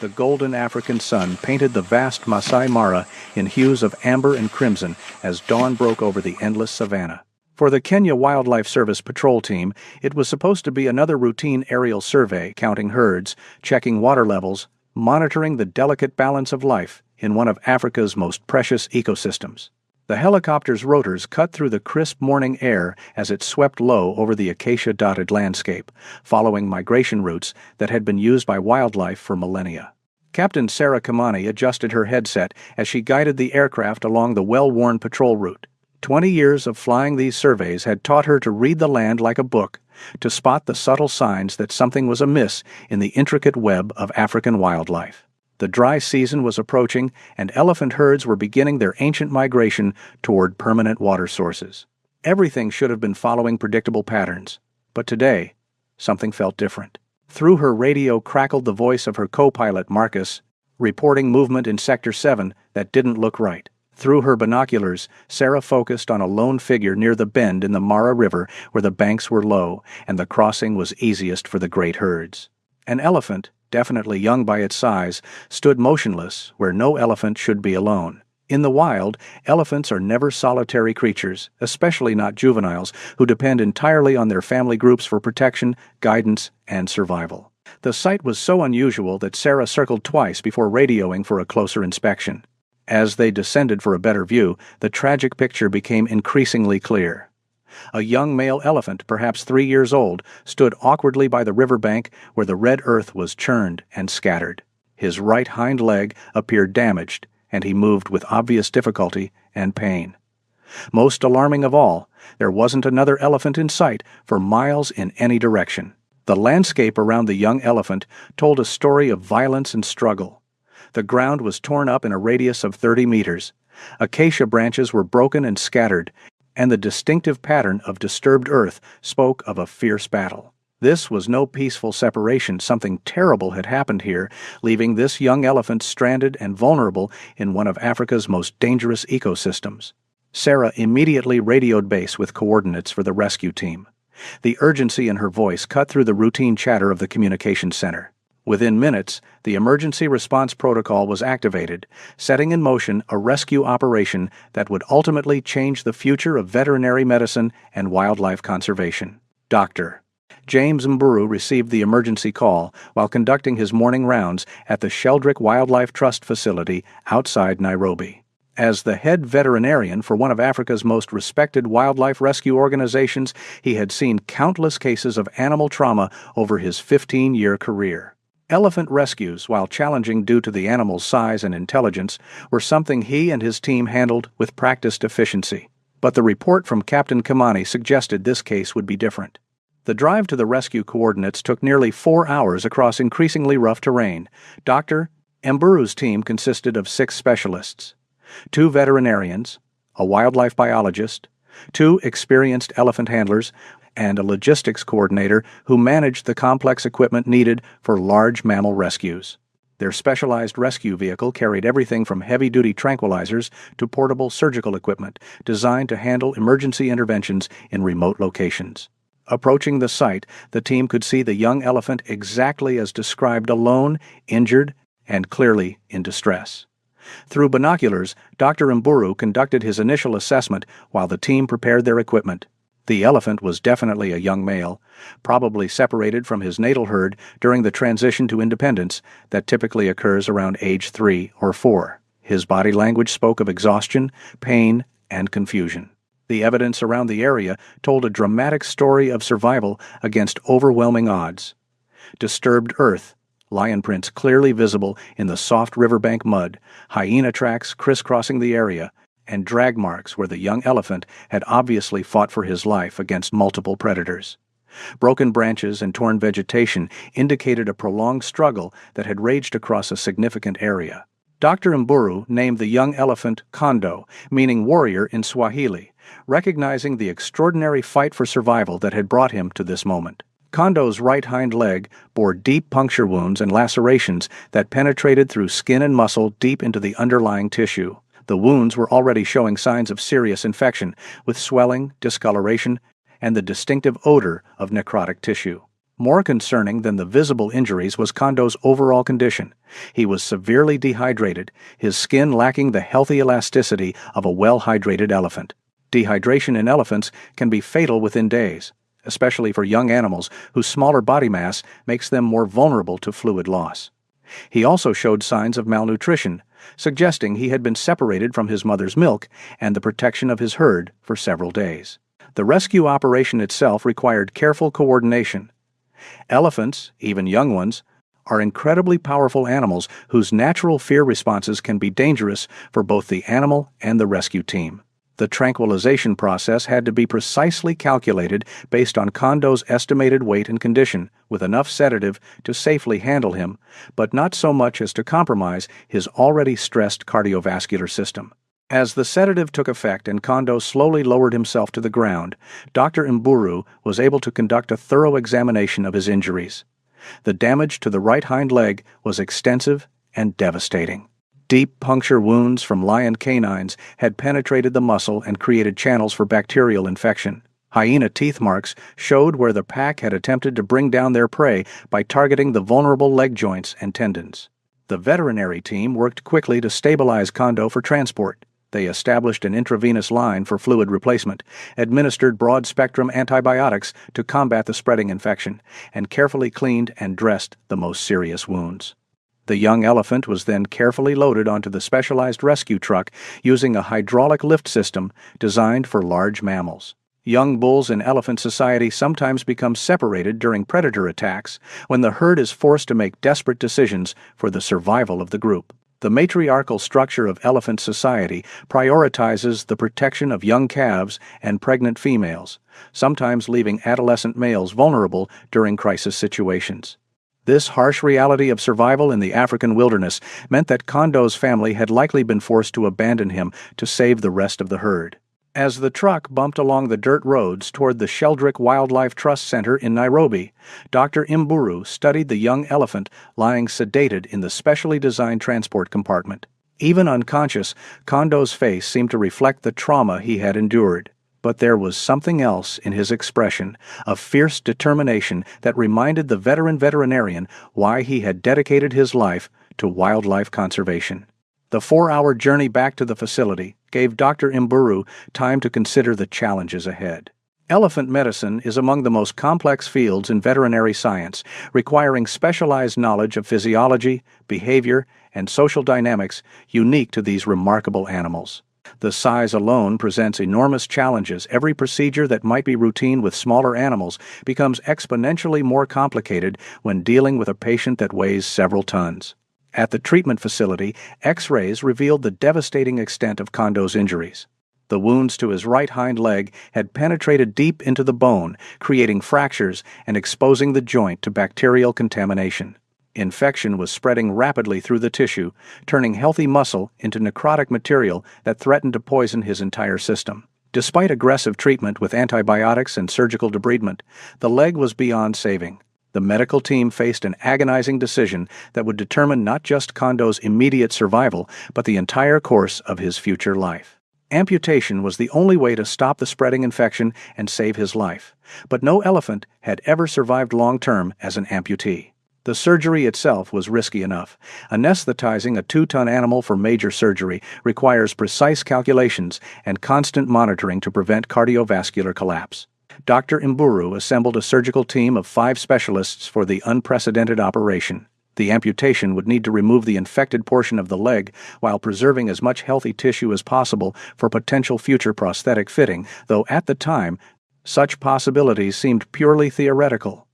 the golden African sun painted the vast Masai Mara in hues of amber and crimson as dawn broke over the endless savanna. For the Kenya Wildlife Service patrol team, it was supposed to be another routine aerial survey, counting herds, checking water levels, monitoring the delicate balance of life in one of Africa's most precious ecosystems. The helicopter's rotors cut through the crisp morning air as it swept low over the acacia-dotted landscape, following migration routes that had been used by wildlife for millennia. Captain Sarah Kimani adjusted her headset as she guided the aircraft along the well-worn patrol route. 20 years of flying these surveys had taught her to read the land like a book, to spot the subtle signs that something was amiss in the intricate web of African wildlife. The dry season was approaching, and elephant herds were beginning their ancient migration toward permanent water sources. Everything should have been following predictable patterns, but today, something felt different. Through her radio crackled the voice of her co-pilot Marcus, reporting movement in Sector 7 that didn't look right. Through her binoculars, Sarah focused on a lone figure near the bend in the Mara River where the banks were low and the crossing was easiest for the great herds. An elephant, definitely young by its size, stood motionless where no elephant should be alone. In the wild, elephants are never solitary creatures, especially not juveniles, who depend entirely on their family groups for protection, guidance, and survival. The sight was so unusual that Sarah circled twice before radioing for a closer inspection. As they descended for a better view, the tragic picture became increasingly clear. A young male elephant, perhaps 3 years old, stood awkwardly by the riverbank where the red earth was churned and scattered. His right hind leg appeared damaged, and he moved with obvious difficulty and pain. Most alarming of all, there wasn't another elephant in sight for miles in any direction. The landscape around the young elephant told a story of violence and struggle. The ground was torn up in a radius of 30 meters. Acacia branches were broken and scattered, and the distinctive pattern of disturbed earth spoke of a fierce battle. This was no peaceful separation. Something terrible had happened here, leaving this young elephant stranded and vulnerable in one of Africa's most dangerous ecosystems. Sarah immediately radioed base with coordinates for the rescue team. The urgency in her voice cut through the routine chatter of the communications center. Within minutes, the emergency response protocol was activated, setting in motion a rescue operation that would ultimately change the future of veterinary medicine and wildlife conservation. Dr. James Mburu received the emergency call while conducting his morning rounds at the Sheldrick Wildlife Trust facility outside Nairobi. As the head veterinarian for one of Africa's most respected wildlife rescue organizations, he had seen countless cases of animal trauma over his 15-year career. Elephant rescues, while challenging due to the animal's size and intelligence, were something he and his team handled with practiced efficiency. But the report from Captain Kimani suggested this case would be different. The drive to the rescue coordinates took nearly 4 hours across increasingly rough terrain. Dr. Mburu's team consisted of 6 specialists: 2 veterinarians, a wildlife biologist, 2 experienced elephant handlers, and a logistics coordinator who managed the complex equipment needed for large mammal rescues. Their specialized rescue vehicle carried everything from heavy-duty tranquilizers to portable surgical equipment designed to handle emergency interventions in remote locations. Approaching the site, the team could see the young elephant exactly as described: alone, injured, and clearly in distress. Through binoculars, Dr. Mburu conducted his initial assessment while the team prepared their equipment. The elephant was definitely a young male, probably separated from his natal herd during the transition to independence that typically occurs around age 3 or 4. His body language spoke of exhaustion, pain, and confusion. The evidence around the area told a dramatic story of survival against overwhelming odds. Disturbed earth, lion prints clearly visible in the soft riverbank mud, hyena tracks crisscrossing the area, and drag marks where the young elephant had obviously fought for his life against multiple predators. Broken branches and torn vegetation indicated a prolonged struggle that had raged across a significant area. Dr. Mburu named the young elephant Kondo, meaning warrior in Swahili, recognizing the extraordinary fight for survival that had brought him to this moment. Kondo's right hind leg bore deep puncture wounds and lacerations that penetrated through skin and muscle deep into the underlying tissue. The wounds were already showing signs of serious infection, with swelling, discoloration, and the distinctive odor of necrotic tissue. More concerning than the visible injuries was Kondo's overall condition. He was severely dehydrated, his skin lacking the healthy elasticity of a well-hydrated elephant. Dehydration in elephants can be fatal within days, especially for young animals whose smaller body mass makes them more vulnerable to fluid loss. He also showed signs of malnutrition, suggesting he had been separated from his mother's milk and the protection of his herd for several days. The rescue operation itself required careful coordination. Elephants, even young ones, are incredibly powerful animals whose natural fear responses can be dangerous for both the animal and the rescue team. The tranquilization process had to be precisely calculated based on Kondo's estimated weight and condition, with enough sedative to safely handle him, but not so much as to compromise his already stressed cardiovascular system. As the sedative took effect and Kondo slowly lowered himself to the ground, Dr. Mburu was able to conduct a thorough examination of his injuries. The damage to the right hind leg was extensive and devastating. Deep puncture wounds from lion canines had penetrated the muscle and created channels for bacterial infection. Hyena teeth marks showed where the pack had attempted to bring down their prey by targeting the vulnerable leg joints and tendons. The veterinary team worked quickly to stabilize Kondo for transport. They established an intravenous line for fluid replacement, administered broad-spectrum antibiotics to combat the spreading infection, and carefully cleaned and dressed the most serious wounds. The young elephant was then carefully loaded onto the specialized rescue truck using a hydraulic lift system designed for large mammals. Young bulls in elephant society sometimes become separated during predator attacks when the herd is forced to make desperate decisions for the survival of the group. The matriarchal structure of elephant society prioritizes the protection of young calves and pregnant females, sometimes leaving adolescent males vulnerable during crisis situations. This harsh reality of survival in the African wilderness meant that Kondo's family had likely been forced to abandon him to save the rest of the herd. As the truck bumped along the dirt roads toward the Sheldrick Wildlife Trust Center in Nairobi, Dr. Mburu studied the young elephant lying sedated in the specially designed transport compartment. Even unconscious, Kondo's face seemed to reflect the trauma he had endured. But there was something else in his expression, a fierce determination that reminded the veteran veterinarian why he had dedicated his life to wildlife conservation. The 4-hour journey back to the facility gave Dr. Mburu time to consider the challenges ahead. Elephant medicine is among the most complex fields in veterinary science, requiring specialized knowledge of physiology, behavior, and social dynamics unique to these remarkable animals. The size alone presents enormous challenges. Every procedure that might be routine with smaller animals becomes exponentially more complicated when dealing with a patient that weighs several tons. At the treatment facility, X-rays revealed the devastating extent of Kondo's injuries. The wounds to his right hind leg had penetrated deep into the bone, creating fractures and exposing the joint to bacterial contamination. Infection was spreading rapidly through the tissue, turning healthy muscle into necrotic material that threatened to poison his entire system. Despite aggressive treatment with antibiotics and surgical debridement, the leg was beyond saving. The medical team faced an agonizing decision that would determine not just Kondo's immediate survival, but the entire course of his future life. Amputation was the only way to stop the spreading infection and save his life, but no elephant had ever survived long-term as an amputee. The surgery itself was risky enough. Anesthetizing a 2-ton animal for major surgery requires precise calculations and constant monitoring to prevent cardiovascular collapse. Dr. Mburu assembled a surgical team of 5 specialists for the unprecedented operation. The amputation would need to remove the infected portion of the leg while preserving as much healthy tissue as possible for potential future prosthetic fitting, though at the time, such possibilities seemed purely theoretical.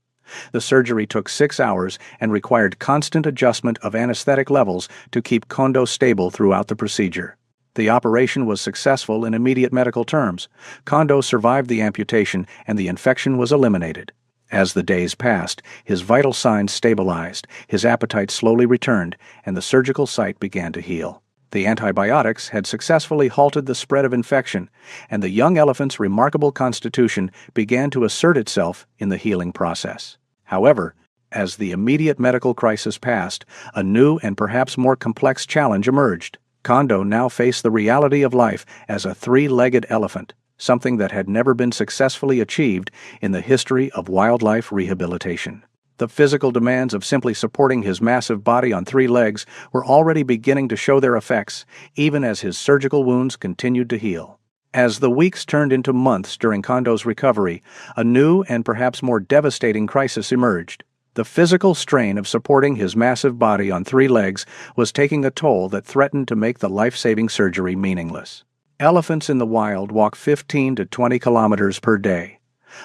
The surgery took 6 hours and required constant adjustment of anesthetic levels to keep Kondo stable throughout the procedure. The operation was successful in immediate medical terms. Kondo survived the amputation and the infection was eliminated. As the days passed, his vital signs stabilized, his appetite slowly returned, and the surgical site began to heal. The antibiotics had successfully halted the spread of infection, and the young elephant's remarkable constitution began to assert itself in the healing process. However, as the immediate medical crisis passed, a new and perhaps more complex challenge emerged. Kondo now faced the reality of life as a 3-legged elephant. something that had never been successfully achieved in the history of wildlife rehabilitation. The physical demands of simply supporting his massive body on 3 legs were already beginning to show their effects, even as his surgical wounds continued to heal. As the weeks turned into months during Kondo's recovery, a new and perhaps more devastating crisis emerged. The physical strain of supporting his massive body on 3 legs was taking a toll that threatened to make the life-saving surgery meaningless. Elephants in the wild walk 15 to 20 kilometers per day,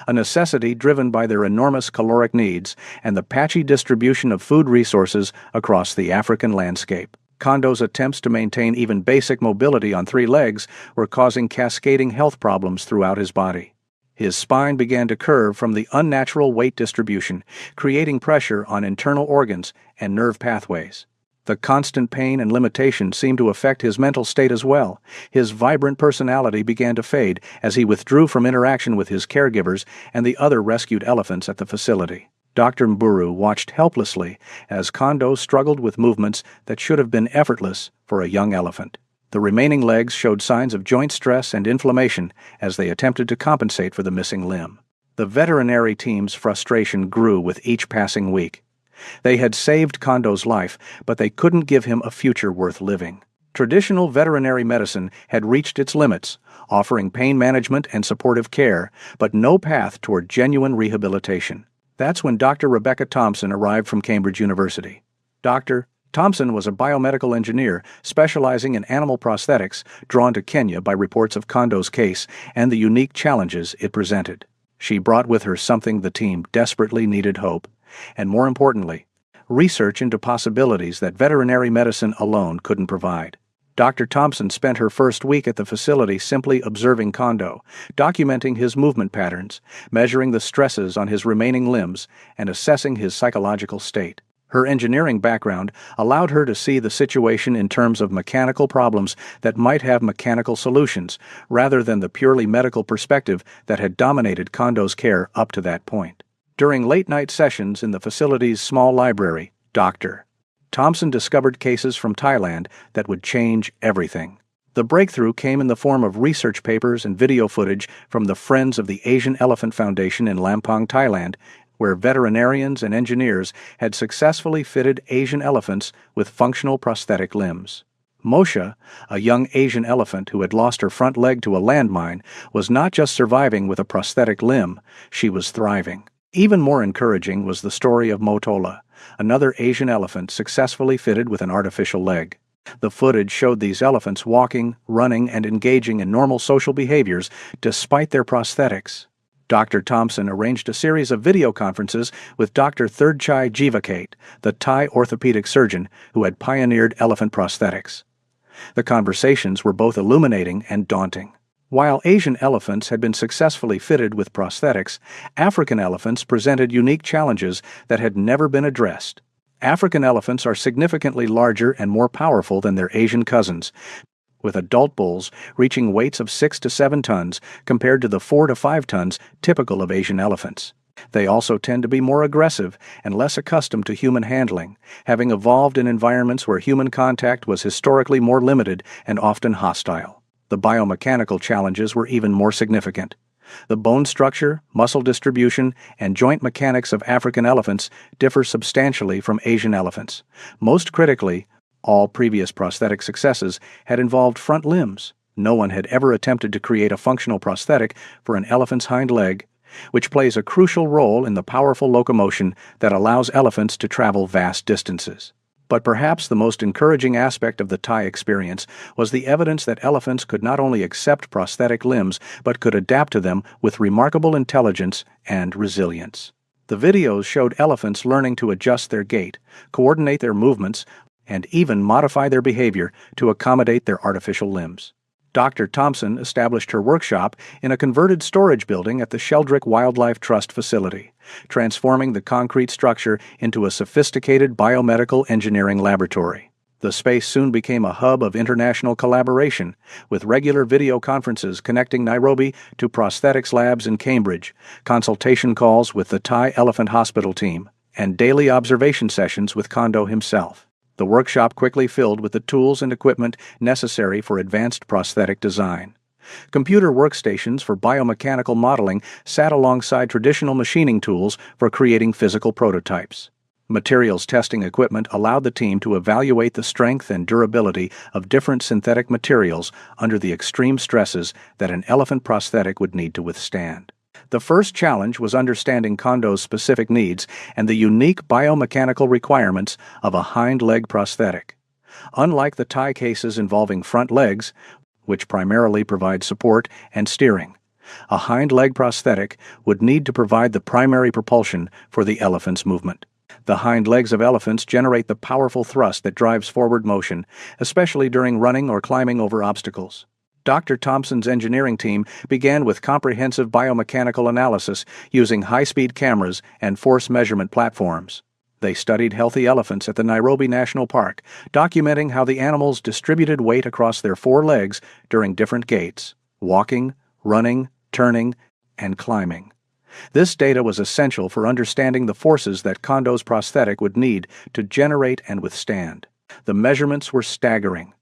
a necessity driven by their enormous caloric needs and the patchy distribution of food resources across the African landscape. Kondo's attempts to maintain even basic mobility on 3 legs were causing cascading health problems throughout his body. His spine began to curve from the unnatural weight distribution, creating pressure on internal organs and nerve pathways. The constant pain and limitation seemed to affect his mental state as well. His vibrant personality began to fade as he withdrew from interaction with his caregivers and the other rescued elephants at the facility. Dr. Mburu watched helplessly as Kondo struggled with movements that should have been effortless for a young elephant. The remaining legs showed signs of joint stress and inflammation as they attempted to compensate for the missing limb. The veterinary team's frustration grew with each passing week. They had saved Kondo's life, but they couldn't give him a future worth living. Traditional veterinary medicine had reached its limits, offering pain management and supportive care, but no path toward genuine rehabilitation. That's when Dr. Rebecca Thompson arrived from Cambridge University. Dr. Thompson was a biomedical engineer specializing in animal prosthetics, drawn to Kenya by reports of Kondo's case and the unique challenges it presented. She brought with her something the team desperately needed: hope, and more importantly, research into possibilities that veterinary medicine alone couldn't provide. Dr. Thompson spent her first week at the facility simply observing Kondo, documenting his movement patterns, measuring the stresses on his remaining limbs, and assessing his psychological state. Her engineering background allowed her to see the situation in terms of mechanical problems that might have mechanical solutions, rather than the purely medical perspective that had dominated Kondo's care up to that point. During late-night sessions in the facility's small library, Dr. Thompson discovered cases from Thailand that would change everything. The breakthrough came in the form of research papers and video footage from the Friends of the Asian Elephant Foundation in Lampang, Thailand, where veterinarians and engineers had successfully fitted Asian elephants with functional prosthetic limbs. Moshe, a young Asian elephant who had lost her front leg to a landmine, was not just surviving with a prosthetic limb, she was thriving. Even more encouraging was the story of Motola, another Asian elephant successfully fitted with an artificial leg. The footage showed these elephants walking, running, and engaging in normal social behaviors despite their prosthetics. Dr. Thompson arranged a series of video conferences with Dr. Therdchai Jivakate, the Thai orthopedic surgeon who had pioneered elephant prosthetics. The conversations were both illuminating and daunting. While Asian elephants had been successfully fitted with prosthetics, African elephants presented unique challenges that had never been addressed. African elephants are significantly larger and more powerful than their Asian cousins, with adult bulls reaching weights of 6 to 7 tons compared to the 4 to 5 tons typical of Asian elephants. They also tend to be more aggressive and less accustomed to human handling, having evolved in environments where human contact was historically more limited and often hostile. The biomechanical challenges were even more significant. The bone structure, muscle distribution, and joint mechanics of African elephants differ substantially from Asian elephants. Most critically, all previous prosthetic successes had involved front limbs. No one had ever attempted to create a functional prosthetic for an elephant's hind leg, which plays a crucial role in the powerful locomotion that allows elephants to travel vast distances. But perhaps the most encouraging aspect of the Thai experience was the evidence that elephants could not only accept prosthetic limbs, but could adapt to them with remarkable intelligence and resilience. The videos showed elephants learning to adjust their gait, coordinate their movements, and even modify their behavior to accommodate their artificial limbs. Dr. Thompson established her workshop in a converted storage building at the Sheldrick Wildlife Trust facility, transforming the concrete structure into a sophisticated biomedical engineering laboratory. The space soon became a hub of international collaboration, with regular video conferences connecting Nairobi to prosthetics labs in Cambridge, consultation calls with the Thai Elephant Hospital team, and daily observation sessions with Kondo himself. The workshop quickly filled with the tools and equipment necessary for advanced prosthetic design. Computer workstations for biomechanical modeling sat alongside traditional machining tools for creating physical prototypes. Materials testing equipment allowed the team to evaluate the strength and durability of different synthetic materials under the extreme stresses that an elephant prosthetic would need to withstand. The first challenge was understanding Kondo's specific needs and the unique biomechanical requirements of a hind leg prosthetic. Unlike the Thai cases involving front legs, which primarily provide support and steering, a hind leg prosthetic would need to provide the primary propulsion for the elephant's movement. The hind legs of elephants generate the powerful thrust that drives forward motion, especially during running or climbing over obstacles. Dr. Thompson's engineering team began with comprehensive biomechanical analysis using high-speed cameras and force measurement platforms. They studied healthy elephants at the Nairobi National Park, documenting how the animals distributed weight across their four legs during different gaits: walking, running, turning, and climbing. This data was essential for understanding the forces that Kondo's prosthetic would need to generate and withstand. The measurements were staggering.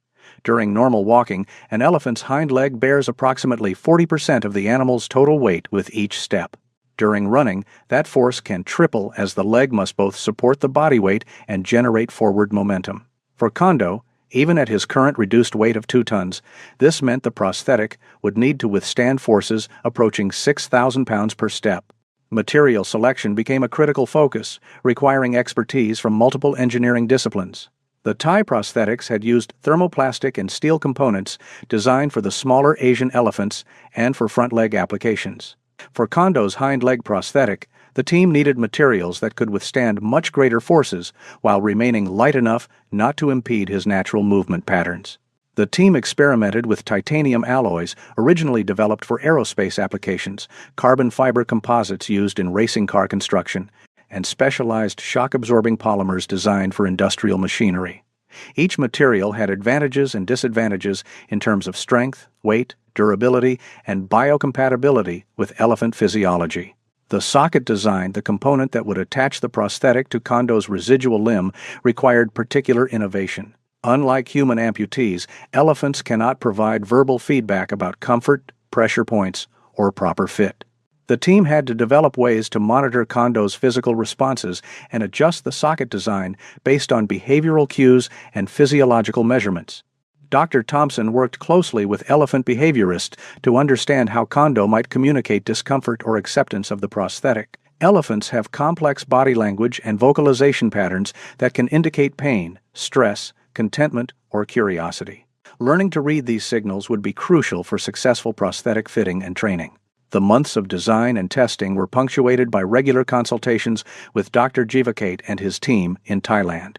During normal walking, an elephant's hind leg bears approximately 40% of the animal's total weight with each step. During running, that force can triple as the leg must both support the body weight and generate forward momentum. For Kondo, even at his current reduced weight of 2 tons, this meant the prosthetic would need to withstand forces approaching 6,000 pounds per step. Material selection became a critical focus, requiring expertise from multiple engineering disciplines. The Thai prosthetics had used thermoplastic and steel components designed for the smaller Asian elephants and for front leg applications. For Kondo's hind leg prosthetic, the team needed materials that could withstand much greater forces while remaining light enough not to impede his natural movement patterns. The team experimented with titanium alloys originally developed for aerospace applications, carbon fiber composites used in racing car construction, and specialized shock-absorbing polymers designed for industrial machinery. Each material had advantages and disadvantages in terms of strength, weight, durability, and biocompatibility with elephant physiology. The socket design, the component that would attach the prosthetic to Kondo's residual limb, required particular innovation. Unlike human amputees, elephants cannot provide verbal feedback about comfort, pressure points, or proper fit. The team had to develop ways to monitor Kondo's physical responses and adjust the socket design based on behavioral cues and physiological measurements. Dr. Thompson worked closely with elephant behaviorists to understand how Kondo might communicate discomfort or acceptance of the prosthetic. Elephants have complex body language and vocalization patterns that can indicate pain, stress, contentment, or curiosity. Learning to read these signals would be crucial for successful prosthetic fitting and training. The months of design and testing were punctuated by regular consultations with Dr. Jivakate and his team in Thailand.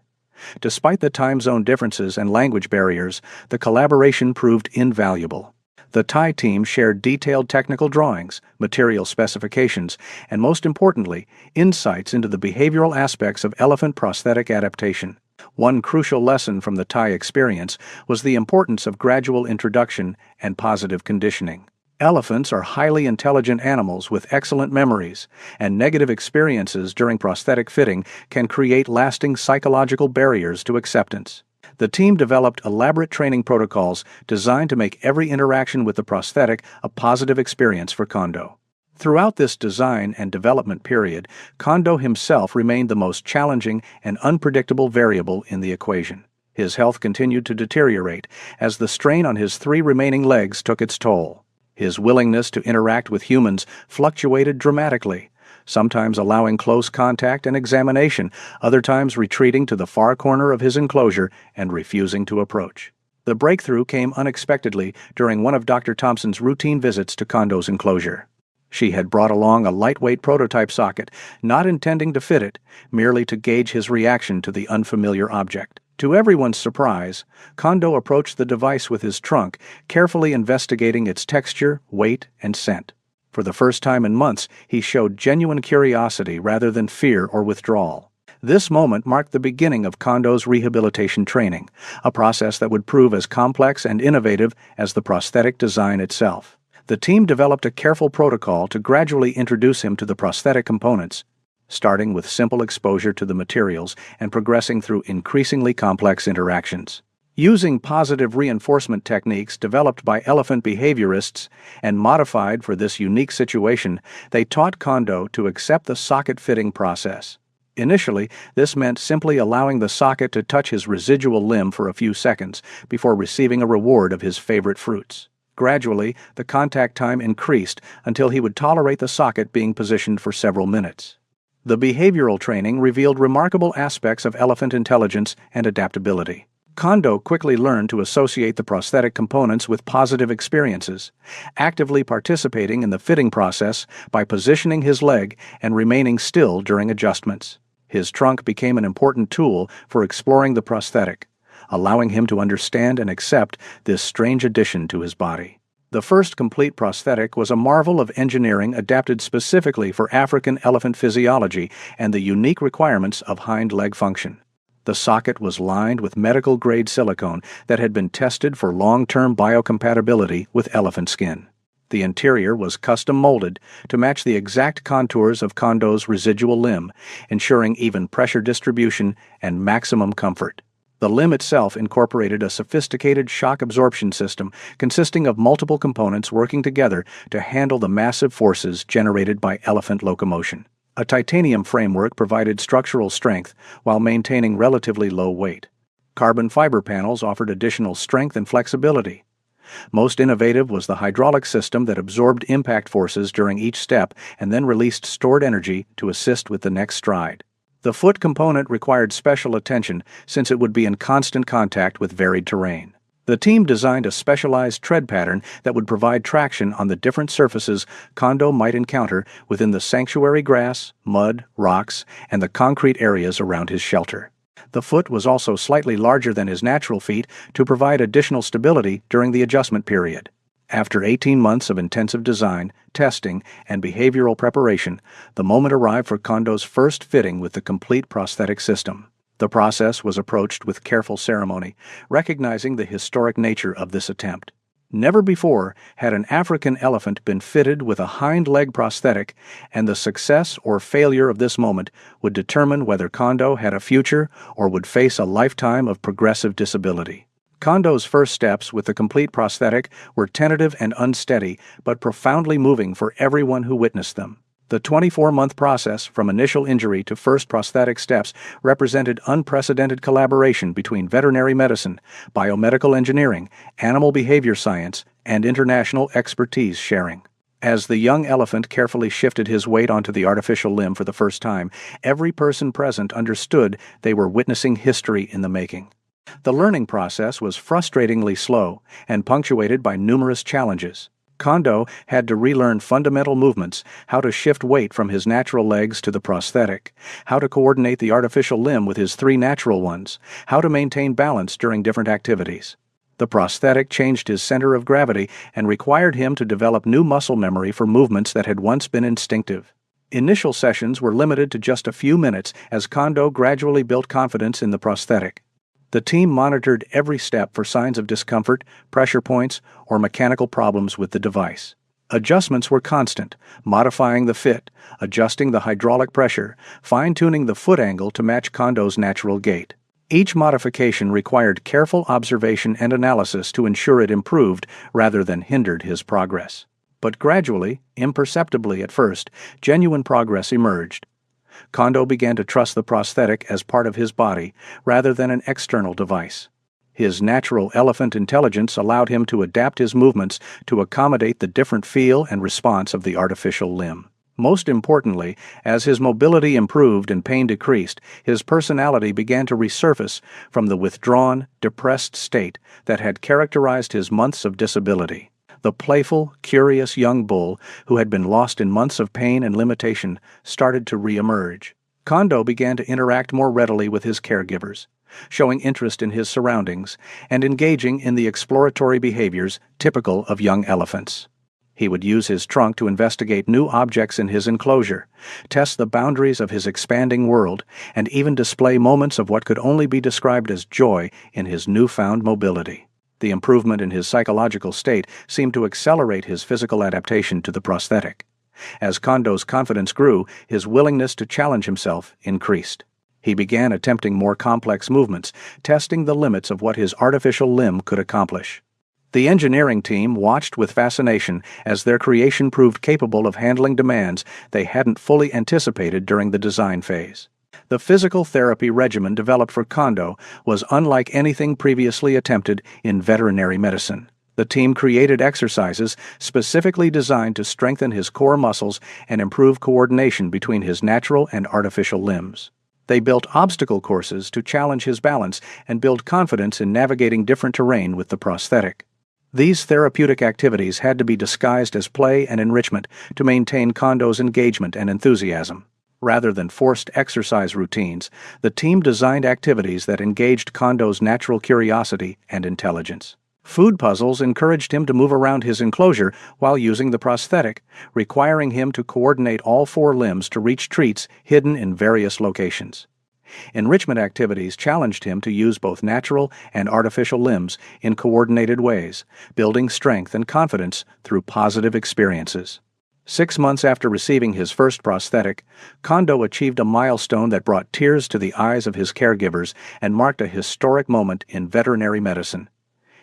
Despite the time zone differences and language barriers, the collaboration proved invaluable. The Thai team shared detailed technical drawings, material specifications, and most importantly, insights into the behavioral aspects of elephant prosthetic adaptation. One crucial lesson from the Thai experience was the importance of gradual introduction and positive conditioning. Elephants are highly intelligent animals with excellent memories, and negative experiences during prosthetic fitting can create lasting psychological barriers to acceptance. The team developed elaborate training protocols designed to make every interaction with the prosthetic a positive experience for Kondo. Throughout this design and development period, Kondo himself remained the most challenging and unpredictable variable in the equation. His health continued to deteriorate as the strain on his 3 remaining legs took its toll. His willingness to interact with humans fluctuated dramatically, sometimes allowing close contact and examination, other times retreating to the far corner of his enclosure and refusing to approach. The breakthrough came unexpectedly during one of Dr. Thompson's routine visits to Kondo's enclosure. She had brought along a lightweight prototype socket, not intending to fit it, merely to gauge his reaction to the unfamiliar object. To everyone's surprise, Kondo approached the device with his trunk, carefully investigating its texture, weight, and scent. For the first time in months, he showed genuine curiosity rather than fear or withdrawal. This moment marked the beginning of Kondo's rehabilitation training, a process that would prove as complex and innovative as the prosthetic design itself. The team developed a careful protocol to gradually introduce him to the prosthetic components, starting with simple exposure to the materials and progressing through increasingly complex interactions. Using positive reinforcement techniques developed by elephant behaviorists and modified for this unique situation, they taught Kondo to accept the socket fitting process. Initially, this meant simply allowing the socket to touch his residual limb for a few seconds before receiving a reward of his favorite fruits. Gradually, the contact time increased until he would tolerate the socket being positioned for several minutes. The behavioral training revealed remarkable aspects of elephant intelligence and adaptability. Kondo quickly learned to associate the prosthetic components with positive experiences, actively participating in the fitting process by positioning his leg and remaining still during adjustments. His trunk became an important tool for exploring the prosthetic, allowing him to understand and accept this strange addition to his body. The first complete prosthetic was a marvel of engineering adapted specifically for African elephant physiology and the unique requirements of hind leg function. The socket was lined with medical-grade silicone that had been tested for long-term biocompatibility with elephant skin. The interior was custom-molded to match the exact contours of Kondo's residual limb, ensuring even pressure distribution and maximum comfort. The limb itself incorporated a sophisticated shock absorption system consisting of multiple components working together to handle the massive forces generated by elephant locomotion. A titanium framework provided structural strength while maintaining relatively low weight. Carbon fiber panels offered additional strength and flexibility. Most innovative was the hydraulic system that absorbed impact forces during each step and then released stored energy to assist with the next stride. The foot component required special attention since it would be in constant contact with varied terrain. The team designed a specialized tread pattern that would provide traction on the different surfaces Kondo might encounter within the sanctuary grass, mud, rocks, and the concrete areas around his shelter. The foot was also slightly larger than his natural feet to provide additional stability during the adjustment period. After 18 months of intensive design, testing, and behavioral preparation, the moment arrived for Kondo's first fitting with the complete prosthetic system. The process was approached with careful ceremony, recognizing the historic nature of this attempt. Never before had an African elephant been fitted with a hind leg prosthetic, and the success or failure of this moment would determine whether Kondo had a future or would face a lifetime of progressive disability. Kondo's first steps with the complete prosthetic were tentative and unsteady, but profoundly moving for everyone who witnessed them. The 24-month process from initial injury to first prosthetic steps represented unprecedented collaboration between veterinary medicine, biomedical engineering, animal behavior science, and international expertise sharing. As the young elephant carefully shifted his weight onto the artificial limb for the first time, every person present understood they were witnessing history in the making. The learning process was frustratingly slow and punctuated by numerous challenges. Kondo had to relearn fundamental movements, how to shift weight from his natural legs to the prosthetic, how to coordinate the artificial limb with his 3 natural ones, how to maintain balance during different activities. The prosthetic changed his center of gravity and required him to develop new muscle memory for movements that had once been instinctive. Initial sessions were limited to just a few minutes as Kondo gradually built confidence in the prosthetic. The team monitored every step for signs of discomfort, pressure points, or mechanical problems with the device. Adjustments were constant, modifying the fit, adjusting the hydraulic pressure, fine-tuning the foot angle to match Kondo's natural gait. Each modification required careful observation and analysis to ensure it improved rather than hindered his progress. But gradually, imperceptibly at first, genuine progress emerged. Kondo began to trust the prosthetic as part of his body rather than an external device. His natural elephant intelligence allowed him to adapt his movements to accommodate the different feel and response of the artificial limb. Most importantly, as his mobility improved and pain decreased, his personality began to resurface from the withdrawn, depressed state that had characterized his months of disability. The playful, curious young bull, who had been lost in months of pain and limitation, started to re-emerge. Kondo began to interact more readily with his caregivers, showing interest in his surroundings and engaging in the exploratory behaviors typical of young elephants. He would use his trunk to investigate new objects in his enclosure, test the boundaries of his expanding world, and even display moments of what could only be described as joy in his newfound mobility. The improvement in his psychological state seemed to accelerate his physical adaptation to the prosthetic. As Kondo's confidence grew, his willingness to challenge himself increased. He began attempting more complex movements, testing the limits of what his artificial limb could accomplish. The engineering team watched with fascination as their creation proved capable of handling demands they hadn't fully anticipated during the design phase. The physical therapy regimen developed for Kondo was unlike anything previously attempted in veterinary medicine. The team created exercises specifically designed to strengthen his core muscles and improve coordination between his natural and artificial limbs. They built obstacle courses to challenge his balance and build confidence in navigating different terrain with the prosthetic. These therapeutic activities had to be disguised as play and enrichment to maintain Kondo's engagement and enthusiasm. Rather than forced exercise routines, the team designed activities that engaged Kondo's natural curiosity and intelligence. Food puzzles encouraged him to move around his enclosure while using the prosthetic, requiring him to coordinate all four limbs to reach treats hidden in various locations. Enrichment activities challenged him to use both natural and artificial limbs in coordinated ways, building strength and confidence through positive experiences. 6 months after receiving his first prosthetic, Kondo achieved a milestone that brought tears to the eyes of his caregivers and marked a historic moment in veterinary medicine.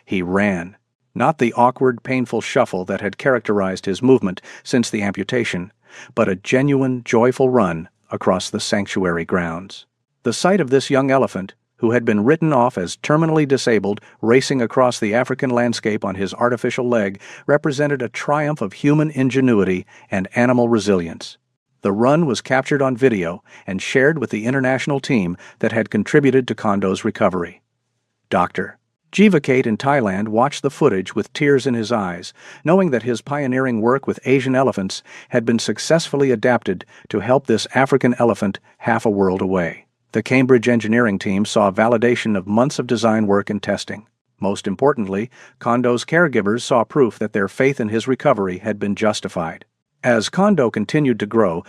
He ran, not the awkward, painful shuffle that had characterized his movement since the amputation, but a genuine, joyful run across the sanctuary grounds. The sight of this young elephant, who had been written off as terminally disabled, racing across the African landscape on his artificial leg, represented a triumph of human ingenuity and animal resilience. The run was captured on video and shared with the international team that had contributed to Kondo's recovery. Dr. Jivakate in Thailand watched the footage with tears in his eyes, knowing that his pioneering work with Asian elephants had been successfully adapted to help this African elephant half a world away. The Cambridge engineering team saw validation of months of design work and testing. Most importantly, Kondo's caregivers saw proof that their faith in his recovery had been justified. As Kondo continued to grow,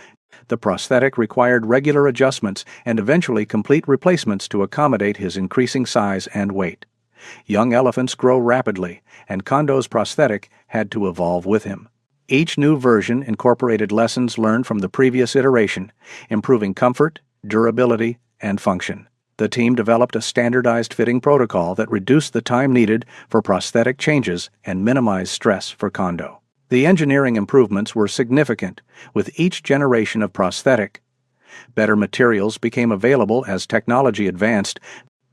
the prosthetic required regular adjustments and eventually complete replacements to accommodate his increasing size and weight. Young elephants grow rapidly, and Kondo's prosthetic had to evolve with him. Each new version incorporated lessons learned from the previous iteration, improving comfort, durability, and function. The team developed a standardized fitting protocol that reduced the time needed for prosthetic changes and minimized stress for Kondo. The engineering improvements were significant with each generation of prosthetic. Better materials became available as technology advanced,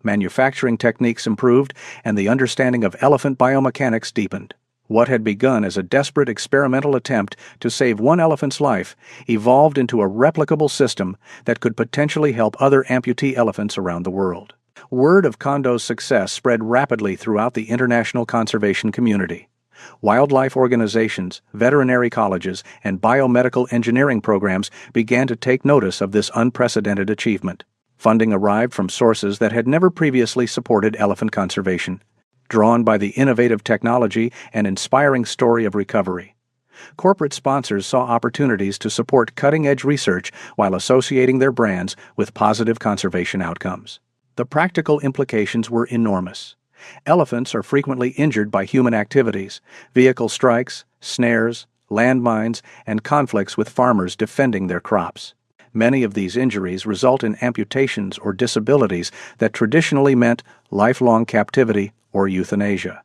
manufacturing techniques improved, and the understanding of elephant biomechanics deepened. What had begun as a desperate experimental attempt to save one elephant's life evolved into a replicable system that could potentially help other amputee elephants around the world. Word of Kondo's success spread rapidly throughout the international conservation community. Wildlife organizations, veterinary colleges, and biomedical engineering programs began to take notice of this unprecedented achievement. Funding arrived from sources that had never previously supported elephant conservation. Drawn by the innovative technology and inspiring story of recovery, corporate sponsors saw opportunities to support cutting-edge research while associating their brands with positive conservation outcomes. The practical implications were enormous. Elephants are frequently injured by human activities, vehicle strikes, snares, landmines, and conflicts with farmers defending their crops. Many of these injuries result in amputations or disabilities that traditionally meant lifelong captivity or euthanasia.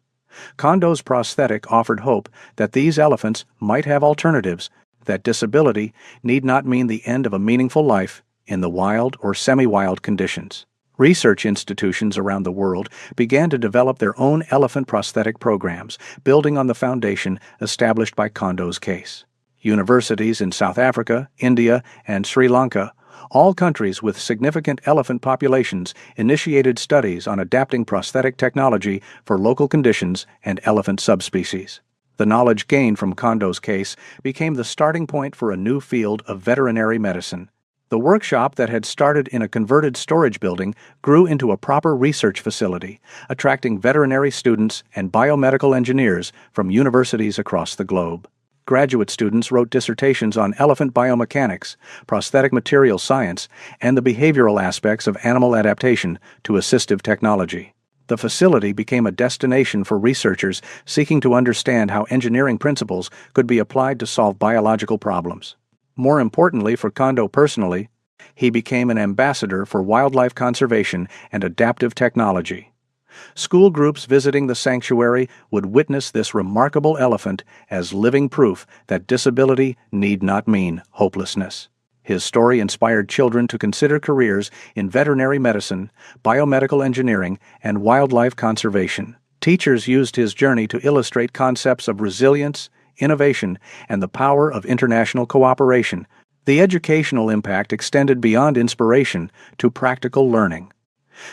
Kondo's prosthetic offered hope that these elephants might have alternatives, that disability need not mean the end of a meaningful life in the wild or semi-wild conditions. Research institutions around the world began to develop their own elephant prosthetic programs, building on the foundation established by Kondo's case. Universities in South Africa, India, and Sri Lanka, all countries with significant elephant populations, initiated studies on adapting prosthetic technology for local conditions and elephant subspecies. The knowledge gained from Kondo's case became the starting point for a new field of veterinary medicine. The workshop that had started in a converted storage building grew into a proper research facility, attracting veterinary students and biomedical engineers from universities across the globe. Graduate students wrote dissertations on elephant biomechanics, prosthetic material science, and the behavioral aspects of animal adaptation to assistive technology. The facility became a destination for researchers seeking to understand how engineering principles could be applied to solve biological problems. More importantly for Kondo personally, He became an ambassador for wildlife conservation and adaptive technology. School groups visiting the sanctuary would witness this remarkable elephant as living proof that disability need not mean hopelessness. His story inspired children to consider careers in veterinary medicine, biomedical engineering, and wildlife conservation. Teachers used his journey to illustrate concepts of resilience, innovation, and the power of international cooperation. The educational impact extended beyond inspiration to practical learning.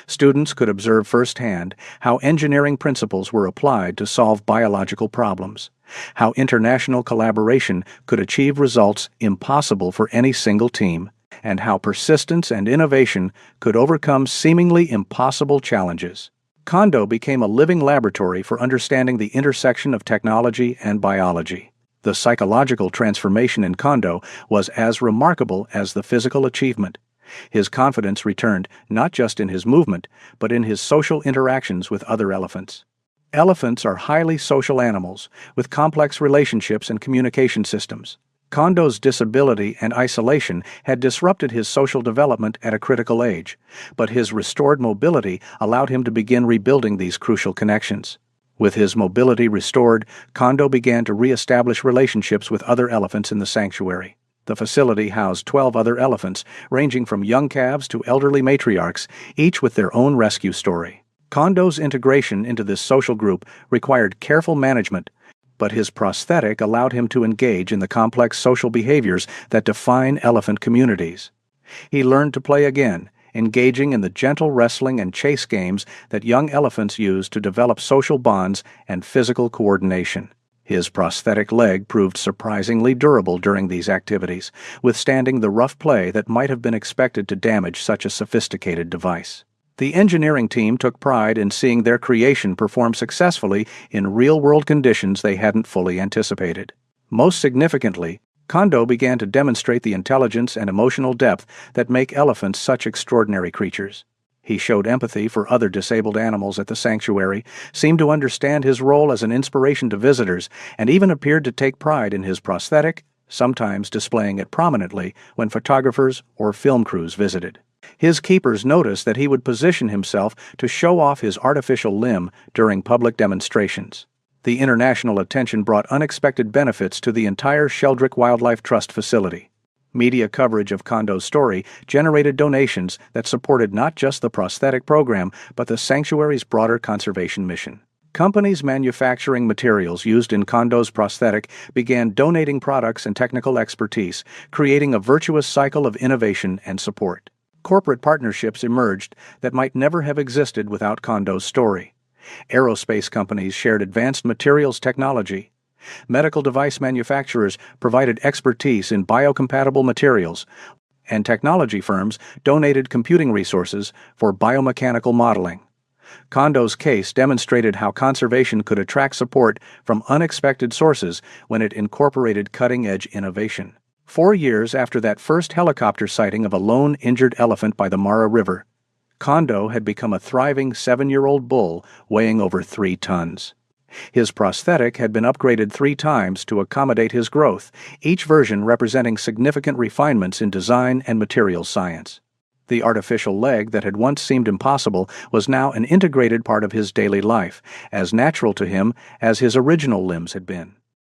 Students could observe firsthand how engineering principles were applied to solve biological problems, how international collaboration could achieve results impossible for any single team, and how persistence and innovation could overcome seemingly impossible challenges. Kondo became a living laboratory for understanding the intersection of technology and biology. The psychological transformation in Kondo was as remarkable as the physical achievement. His confidence returned not just in his movement, but in his social interactions with other elephants. Elephants are highly social animals, with complex relationships and communication systems. Kondo's disability and isolation had disrupted his social development at a critical age, but his restored mobility allowed him to begin rebuilding these crucial connections. With his mobility restored, Kondo began to re-establish relationships with other elephants in the sanctuary. The facility housed 12 other elephants, ranging from young calves to elderly matriarchs, each with their own rescue story. Kondo's integration into this social group required careful management, but his prosthetic allowed him to engage in the complex social behaviors that define elephant communities. He learned to play again, engaging in the gentle wrestling and chase games that young elephants use to develop social bonds and physical coordination. His prosthetic leg proved surprisingly durable during these activities, withstanding the rough play that might have been expected to damage such a sophisticated device. The engineering team took pride in seeing their creation perform successfully in real-world conditions they hadn't fully anticipated. Most significantly, Kondo began to demonstrate the intelligence and emotional depth that make elephants such extraordinary creatures. He showed empathy for other disabled animals at the sanctuary, seemed to understand his role as an inspiration to visitors, and even appeared to take pride in his prosthetic, sometimes displaying it prominently when photographers or film crews visited. His keepers noticed that he would position himself to show off his artificial limb during public demonstrations. The international attention brought unexpected benefits to the entire Sheldrick Wildlife Trust facility. Media coverage of Kondo's story generated donations that supported not just the prosthetic program, but the sanctuary's broader conservation mission. Companies manufacturing materials used in Kondo's prosthetic began donating products and technical expertise, creating a virtuous cycle of innovation and support. Corporate partnerships emerged that might never have existed without Kondo's story. Aerospace companies shared advanced materials technology. Medical device manufacturers provided expertise in biocompatible materials, and technology firms donated computing resources for biomechanical modeling. Kondo's case demonstrated how conservation could attract support from unexpected sources when it incorporated cutting-edge innovation. 4 years after that first helicopter sighting of a lone injured elephant by the Mara River, Kondo had become a thriving 7-year-old bull weighing over 3 tons. His prosthetic had been upgraded 3 times to accommodate his growth, each version representing significant refinements in design and materials science. The artificial leg that had once seemed impossible was now an integrated part of his daily life, as natural to him as his original limbs had been.